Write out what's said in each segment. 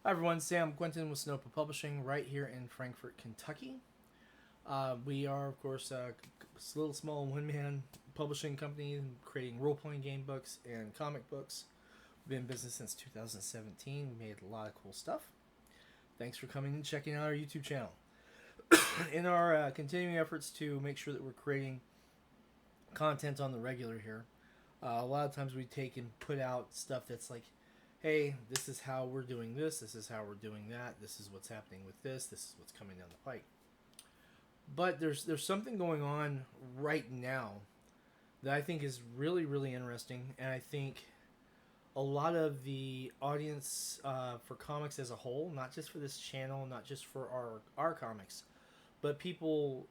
Hi everyone, Sam Quentin with Snowpa Publishing right here in Frankfort, Kentucky. We are, of course, a little small one-man publishing company creating role-playing game books and comic books. We've been in business since 2017. We made a lot of cool stuff. Thanks for coming and checking out our YouTube channel. In our continuing efforts to make sure that we're creating content on the regular here, a lot of times we take and put out stuff that's like, hey, this is how we're doing this is how we're doing that, this is what's happening with this is what's coming down the pike. But there's something going on right now that I think is really, really interesting, and I think a lot of the audience for comics as a whole, not just for this channel, not just for our comics, but people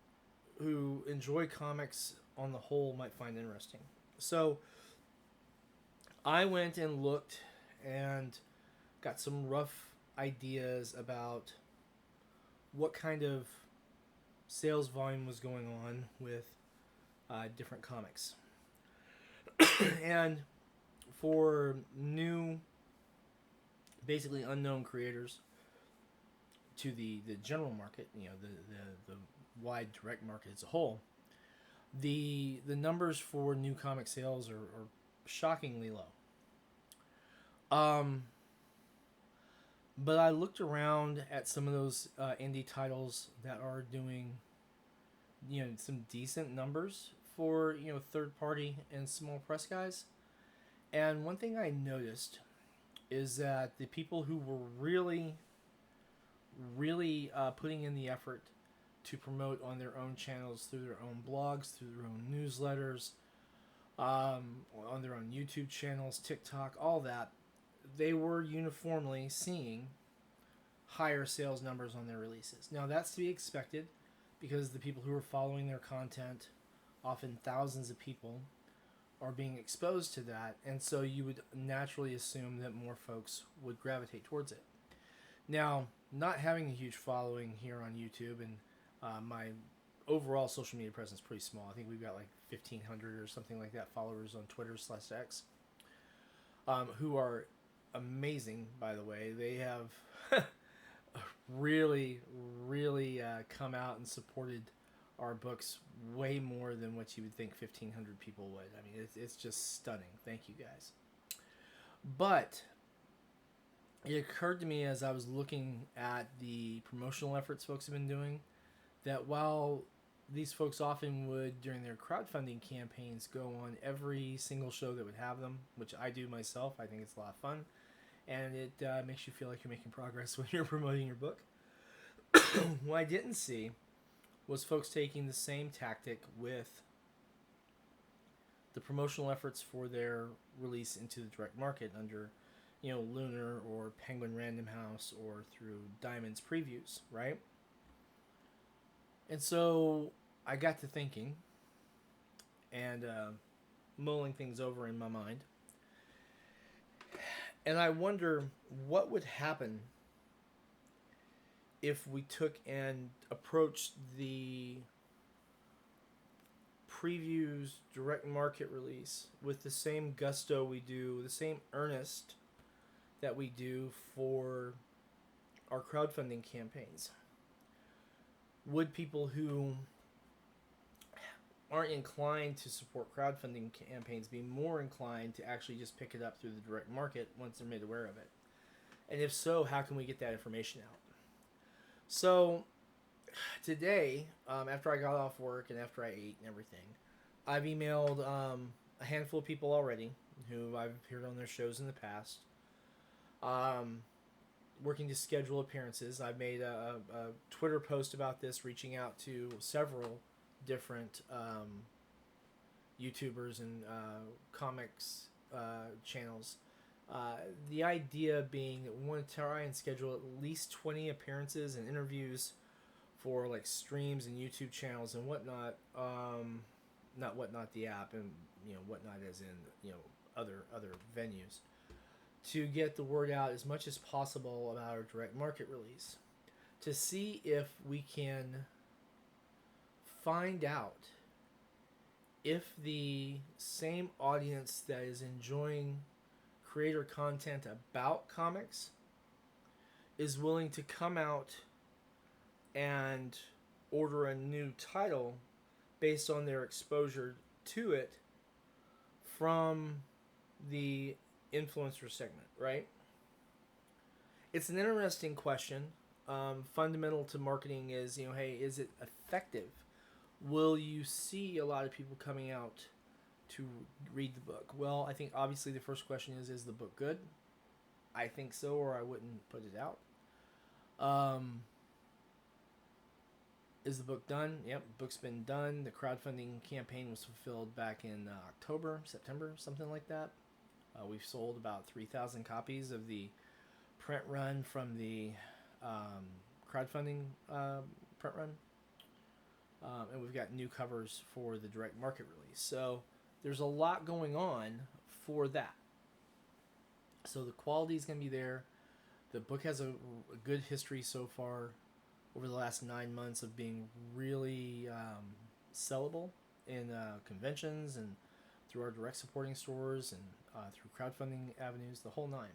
who enjoy comics on the whole might find interesting. So I went and looked and got some rough ideas about what kind of sales volume was going on with different comics. And for new, basically unknown creators to the general market, the wide direct market as a whole, the numbers for new comic sales are shockingly low. But I looked around at some of those indie titles that are doing, some decent numbers for, third party and small press guys. And one thing I noticed is that the people who were really, really putting in the effort to promote on their own channels, through their own blogs, through their own newsletters, on their own YouTube channels, TikTok, all that, they were uniformly seeing higher sales numbers on their releases. Now, that's to be expected because the people who are following their content, often thousands of people, are being exposed to that, and so you would naturally assume that more folks would gravitate towards it. Now, not having a huge following here on YouTube, and my overall social media presence is pretty small. I think we've got like 1,500 or something like that followers on Twitter/X, who are amazing, by the way. They have really, really come out and supported our books way more than what you would think 1,500 people would. I mean, it's just stunning. Thank you, guys. But it occurred to me as I was looking at the promotional efforts folks have been doing that while these folks often would, during their crowdfunding campaigns, go on every single show that would have them, which I do myself. I think it's a lot of fun. And it makes you feel like you're making progress when you're promoting your book. What I didn't see was folks taking the same tactic with the promotional efforts for their release into the direct market under, Lunar or Penguin Random House or through Diamond's previews, right? And so I got to thinking and mulling things over in my mind. And I wonder what would happen if we took and approached the previews direct market release with the same gusto we do, the same earnest that we do for our crowdfunding campaigns. Would people who aren't inclined to support crowdfunding campaigns be more inclined to actually just pick it up through the direct market once they're made aware of it? And if so, how can we get that information out? So today, after I got off work and after I ate and everything, I've emailed a handful of people already who I've appeared on their shows in the past, working to schedule appearances. I've made a Twitter post about this, reaching out to several different YouTubers and comics channels. The idea being that we want to try and schedule at least 20 appearances and interviews for like streams and YouTube channels and whatnot. Not Whatnot the app, and Whatnot as in other venues, to get the word out as much as possible about our direct market release, to see if we can find out if the same audience that is enjoying creator content about comics is willing to come out and order a new title based on their exposure to it from the influencer segment, right? It's an interesting question. Fundamental to marketing is, hey, is it effective? Will you see a lot of people coming out to read the book? Well, I think obviously the first question is the book good? I think so, or I wouldn't put it out. Is the book done? Yep, book's been done. The crowdfunding campaign was fulfilled back in October, September, something like that. We've sold about 3,000 copies of the print run from the crowdfunding print run. And we've got new covers for the direct market release. So there's a lot going on for that. So the quality is going to be there. The book has a good history so far over the last 9 months of being really sellable in conventions and through our direct supporting stores and through crowdfunding avenues, the whole nine.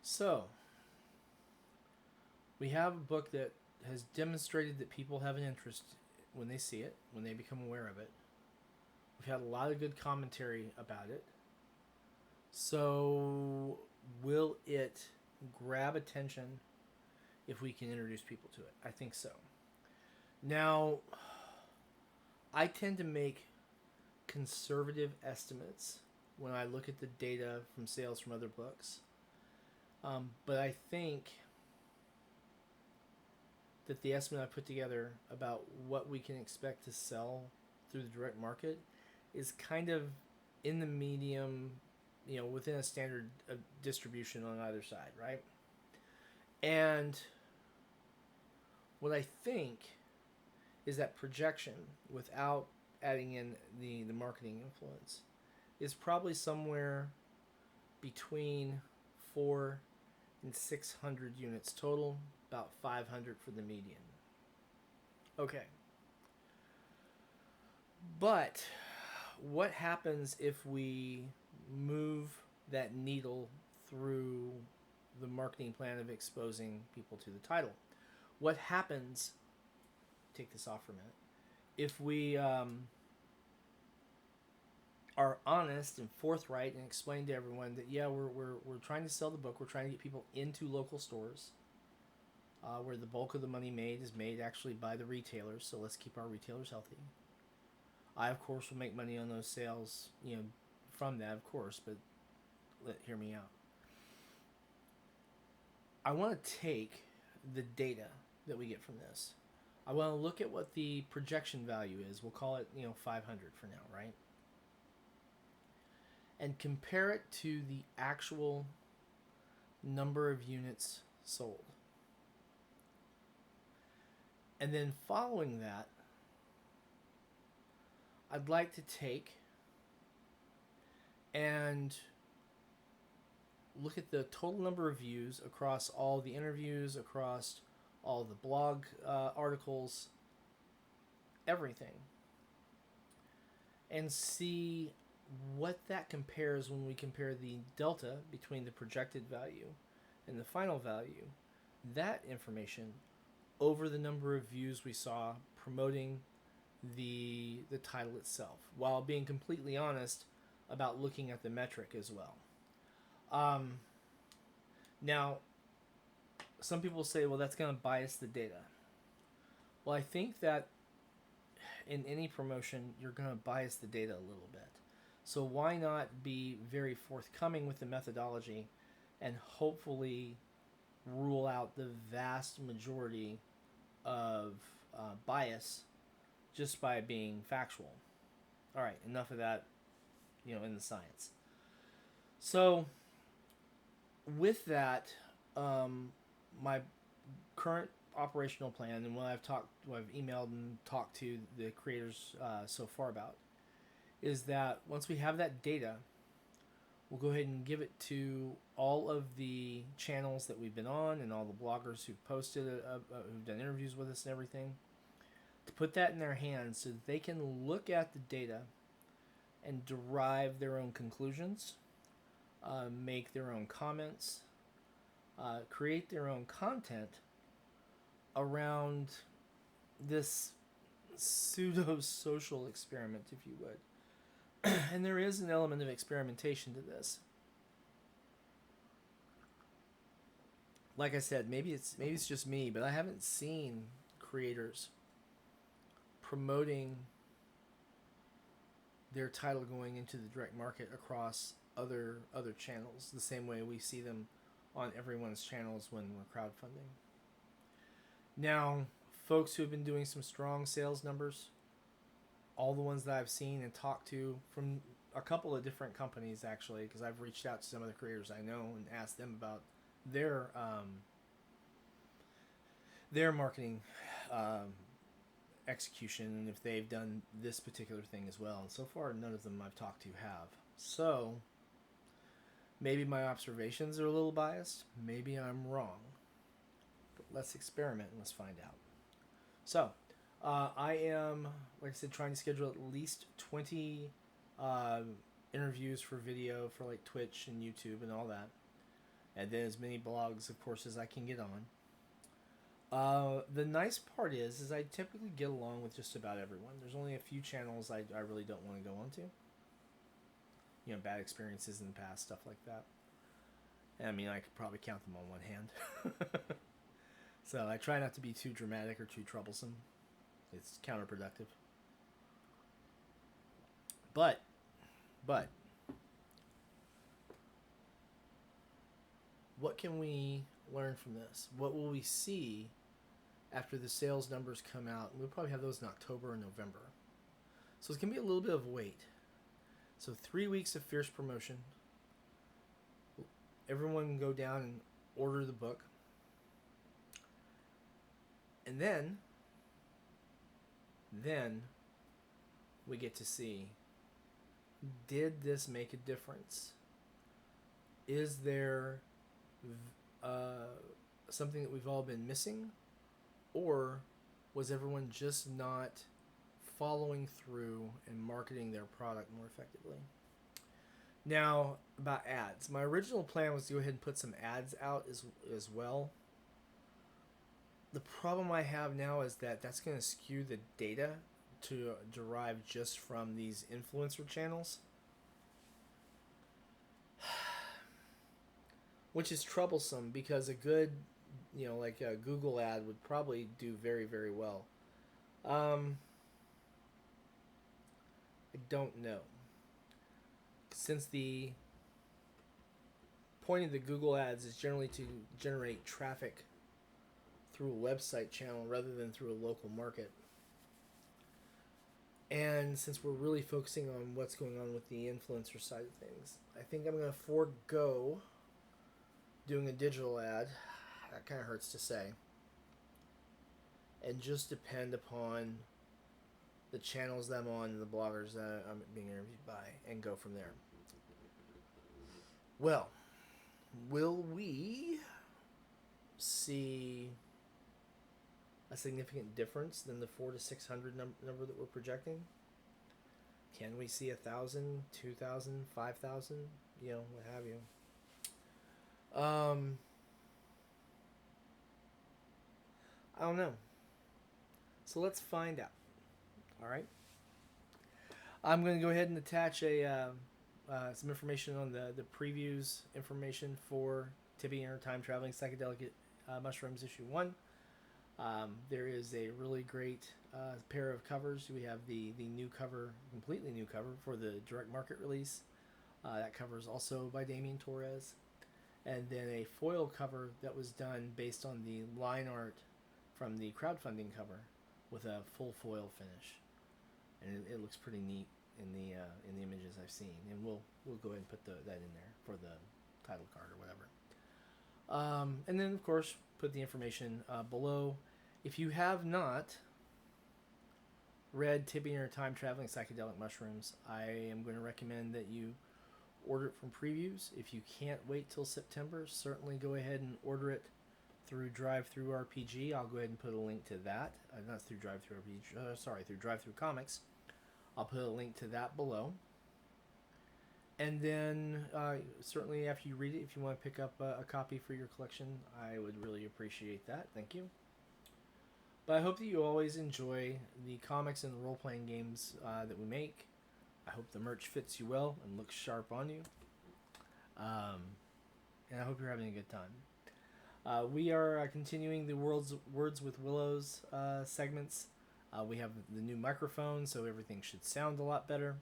So we have a book that has demonstrated that people have an interest when they see it, when they become aware of it. We've had a lot of good commentary about it. So will it grab attention if we can introduce people to it? I think so. Now, I tend to make conservative estimates when I look at the data from sales from other books. But I think that the estimate I put together about what we can expect to sell through the direct market is kind of in the medium, within a standard distribution on either side, right? And what I think is that projection, without adding in the marketing influence, is probably somewhere between 400 and 600 units total, about 500 for the median. Okay. But what happens if we move that needle through the marketing plan of exposing people to the title? What happens, take this off for a minute, if we are honest and forthright and explain to everyone that, yeah, we're trying to sell the book, we're trying to get people into local stores where the bulk of the money made is made actually by the retailers, so let's keep our retailers healthy. I, of course, will make money on those sales, from that, of course, but hear me out. I want to take the data that we get from this. I want to look at what the projection value is. We'll call it, 500 for now, right? And compare it to the actual number of units sold. And then following that, I'd like to take and look at the total number of views across all the interviews, across all the blog articles, everything, and see what that compares when we compare the delta between the projected value and the final value, that information, over the number of views we saw promoting the title itself, while being completely honest about looking at the metric as well. Now, some people say, well, that's going to bias the data. Well, I think that in any promotion, you're going to bias the data a little bit. So why not be very forthcoming with the methodology and hopefully rule out the vast majority of bias just by being factual? All right, enough of that, in the science. So with that, my current operational plan, and what I've emailed and talked to the creators so far about, is that once we have that data, we'll go ahead and give it to all of the channels that we've been on and all the bloggers who've posted, who've done interviews with us and everything, to put that in their hands so that they can look at the data and derive their own conclusions, make their own comments, create their own content around this pseudo social experiment, if you would. And there is an element of experimentation to this. Like I said, maybe it's just me, but I haven't seen creators promoting their title going into the direct market across other channels the same way we see them on everyone's channels when we're crowdfunding. Now, folks who have been doing some strong sales numbers, all the ones that I've seen and talked to from a couple of different companies, actually, because I've reached out to some of the creators I know and asked them about their marketing execution and if they've done this particular thing as well. And so far, none of them I've talked to have. So maybe my observations are a little biased. Maybe I'm wrong. But let's experiment and let's find out. So I am, like I said, trying to schedule at least 20 interviews for video for like Twitch and YouTube and all that. And then as many blogs, of course, as I can get on. The nice part is I typically get along with just about everyone. There's only a few channels I really don't want to go onto. You know, bad experiences in the past, stuff like that. I mean, I could probably count them on one hand. So I try not to be too dramatic or too troublesome. It's counterproductive. But, what can we learn from this? What will we see after the sales numbers come out? We'll probably have those in October and November. So it's going to be a little bit of wait. So 3 weeks of fierce promotion. Everyone can go down and order the book. And then we get to see, did this make a difference? Is there something that we've all been missing, or was everyone just not following through and marketing their product more effectively? Now, about ads. My original plan was to go ahead and put some ads out as well. The problem I have now is that that's going to skew the data to derive just from these influencer channels, which is troublesome because a good, like a Google ad would probably do very, very well. I don't know. Since the point of the Google ads is generally to generate traffic through a website channel rather than through a local market. And since we're really focusing on what's going on with the influencer side of things, I think I'm going to forego doing a digital ad. That kind of hurts to say. And just depend upon the channels that I'm on and the bloggers that I'm being interviewed by and go from there. Well, will we see a significant difference than the 400 to 600 number that we're projecting? Can we see 1,000, 2,000, 5,000? What have you? I don't know. So let's find out. All right. I'm going to go ahead and attach some information on the previews information for Tibbi and Her Time Traveling Psychedelic Mushrooms issue 1. There is a really great pair of covers. We have the new cover, completely new cover for the direct market release. That cover is also by Damien Torres. And then a foil cover that was done based on the line art from the crowdfunding cover with a full foil finish. And it looks pretty neat in the images I've seen. And we'll go ahead and put that in there for the title card or whatever. And then, of course, put the information below. If you have not read Tibbi and Her Time Traveling Psychedelic Mushrooms, I am going to recommend that you order it from previews. If you can't wait till September, certainly go ahead and order it through DriveThruRPG. I'll go ahead and put a link to that. Not through DriveThruRPG, through DriveThruComics. I'll put a link to that below. And then, certainly after you read it, if you want to pick up a copy for your collection, I would really appreciate that. Thank you. But I hope that you always enjoy the comics and the role playing games that we make. I hope the merch fits you well and looks sharp on you. And I hope you're having a good time. We are continuing the Words with Willows segments. We have the new microphone, so everything should sound a lot better.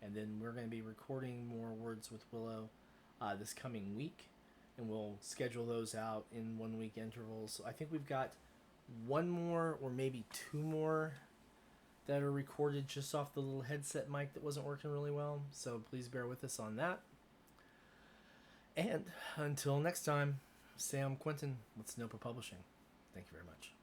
And then we're going to be recording more Words with Willow this coming week. And we'll schedule those out in 1 week intervals. So I think we've got one more or maybe two more that are recorded just off the little headset mic that wasn't working really well. So please bear with us on that. And until next time, Sam Quinton with Snopa Publishing. Thank you very much.